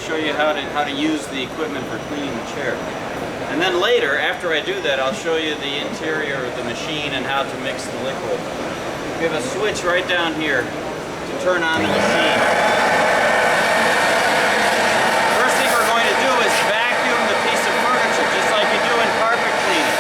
show you how to use the equipment for cleaning the chair. And then later, after I do that, I'll show you the interior of the machine and how to mix the liquid. We have a switch right down here to turn on the machine. First thing we're going to do is vacuum the piece of furniture, just like you do in carpet cleaning.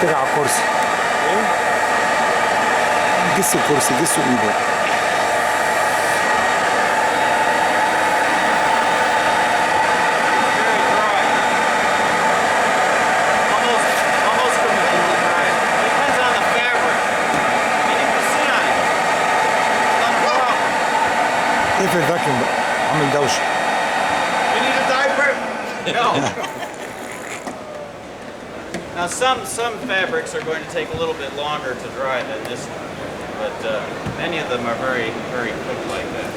على الكرسي جس الكرسي جس ايدك اقفل الفاكيوم بقى عامل دوشه. You need a diaper? No. Now some fabrics are going to take a little bit longer to dry than this one, but many of them are very quick like that.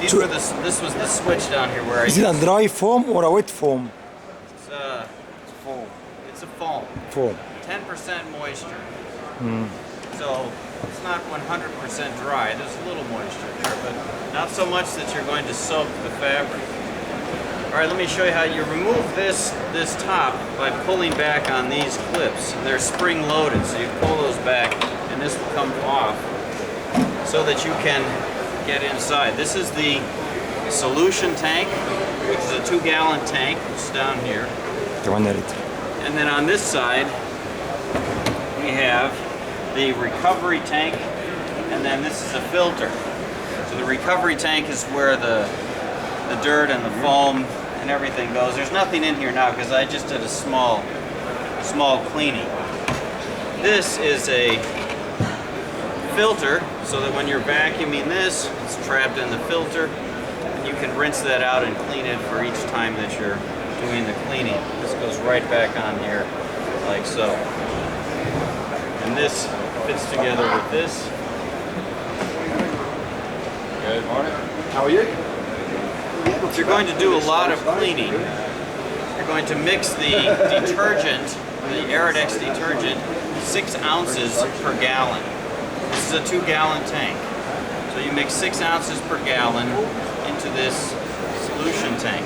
This was the switch down here where I Is it a dry foam or a wet foam? It's foam. It's a foam. Foam. 10% moisture. So it's not 100% dry. There's a little moisture there, but not so much that you're going to soak the fabric. All right, let me show you how you remove this top by pulling back on these clips. They're spring loaded, so you pull those back and this will come off so that you can get inside. This is the solution tank, which is a 2-gallon tank. It's down here. And then on this side we have the recovery tank, and then this is a filter. So the recovery tank is where the dirt and the foam and everything goes. There's nothing in here now because I just did a small cleaning. This is a filter so that when you're vacuuming this, it's trapped in the filter and you can rinse that out and clean it for each time that you're doing the cleaning. This goes right back on here like so. And this fits together with this. Good morning. How are you? If you're going to do a lot of cleaning, you're going to mix the detergent, the Aridex detergent, 6 ounces per gallon. This is a 2-gallon tank. So you mix 6 ounces per gallon into this solution tank.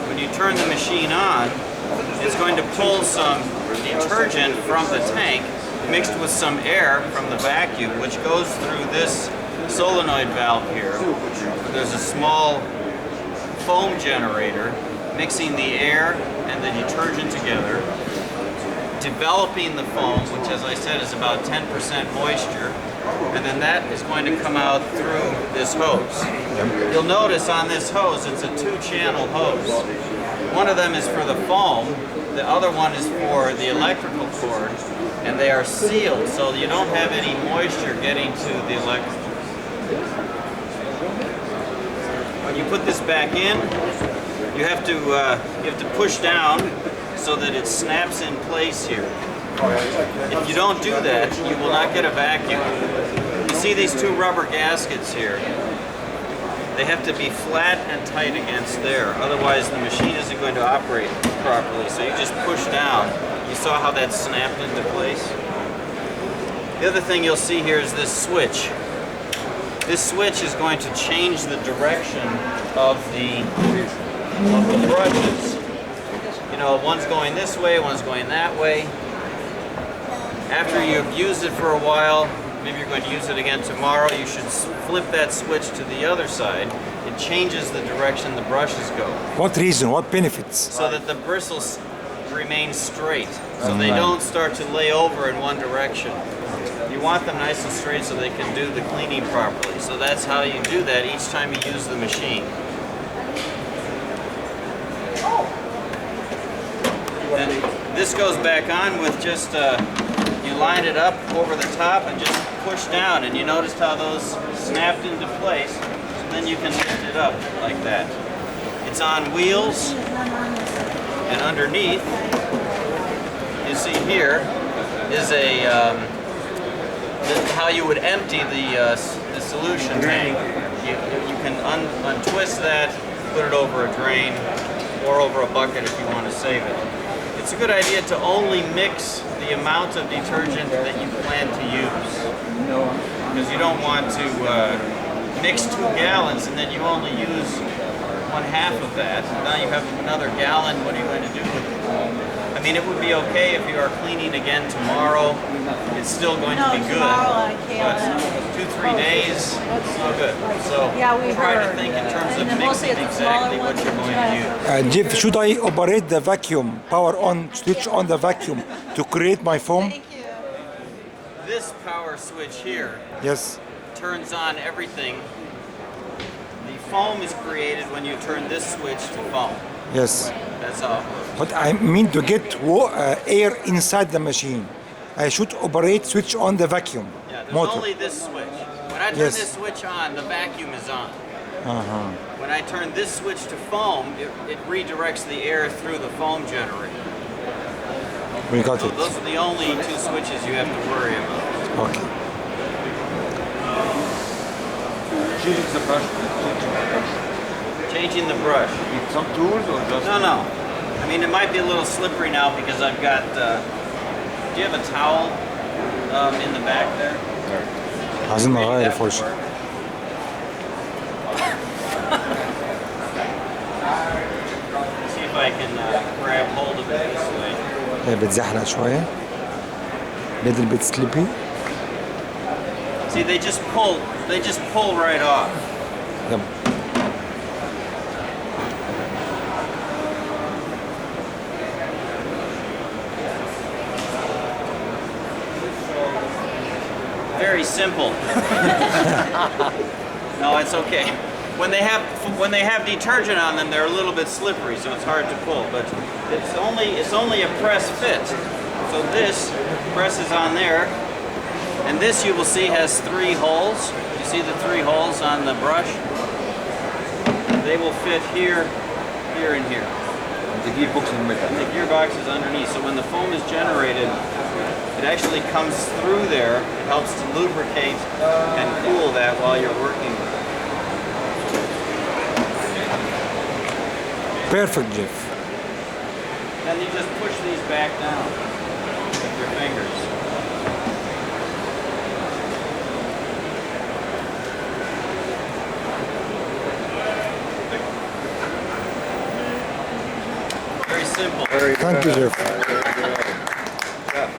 When you turn the machine on, it's going to pull some detergent from the tank mixed with some air from the vacuum, which goes through this solenoid valve here. There's a small foam generator mixing the air and the detergent together, developing the foam, which as I said is about 10% moisture, and then that is going to come out through this hose. You'll notice on this hose it's a 2-channel hose. One of them is for the foam, the other one is for the electrical cord, and they are sealed so you don't have any moisture getting to the electrical. When you put this back in, you have to push down so that it snaps in place here. If you don't do that, you will not get a vacuum. You see these 2 rubber gaskets here? They have to be flat and tight against there, otherwise the machine isn't going to operate properly. So you just push down. You saw how that snapped into place? The other thing you'll see here is this switch. This switch is going to change the direction of the brushes. You know, one's going this way, one's going that way. After you've used it for a while, maybe you're going to use it again tomorrow, you should flip that switch to the other side. It changes the direction the brushes go. What reason? What benefits? So that the bristles remain straight. So they don't start to lay over in one direction. You want them nice and straight so they can do the cleaning properly. So that's how you do that each time you use the machine. And this goes back on with just, you line it up over the top and just push down. And you noticed how those snapped into place. So then you can lift it up like that. It's on wheels. And underneath, you see here, is a how you would empty the solution tank. You can untwist that, put it over a drain, or over a bucket if you want to save it. It's a good idea to only mix the amount of detergent that you plan to use, because you don't want to mix 2 gallons and then you only use 1/2 of that. Now you have another gallon. What are you going to do with it? I mean, it would be okay if you are cleaning again tomorrow. It's still going to be good. Tomorrow I can't. But 2-3 days, no good. So Yeah, we try to heard. think in terms of And then mostly mixing it's the smaller exactly what ones you're that going to use. Jeff, should I operate the vacuum, power on, switch on the vacuum to create my foam? Thank you. This power switch here Yes. turns on everything. The foam is created when you turn this switch to foam. Yes. That's all. But I mean to get air inside the machine. I should operate switch on the vacuum Yeah, there's motor. only this switch. When I turn Yes. this switch on, the vacuum is on. Uh-huh. When I turn this switch to foam, it redirects the air through the foam generator. We got So it. those are the only 2 switches you have to worry about. Okay. Changing the brush. Changing the brush. Need some tools or just? No. I mean, it might be a little slippery now because I've got, do you have a towel in the back there? عايزين Maybe نغير that would الفرشة. work. See if I can grab hold of it this way. هي بتزحلق شوية. little bit slippy. See, they just pull right off. Yep. Very simple. No, it's okay. When they have detergent on them, they're a little bit slippery, so it's hard to pull. But it's only a press fit. So this presses on there, and this you will see has 3 holes. You see the 3 holes on the brush? They will fit here, here, and here. The gearbox in the middle. The gearbox is underneath, so when the foam is generated, it actually comes through there. It helps to lubricate and cool that while you're working with it. Perfect, Jeff. Then you just push these back down with your fingers. Very simple. Thank you, Jeff.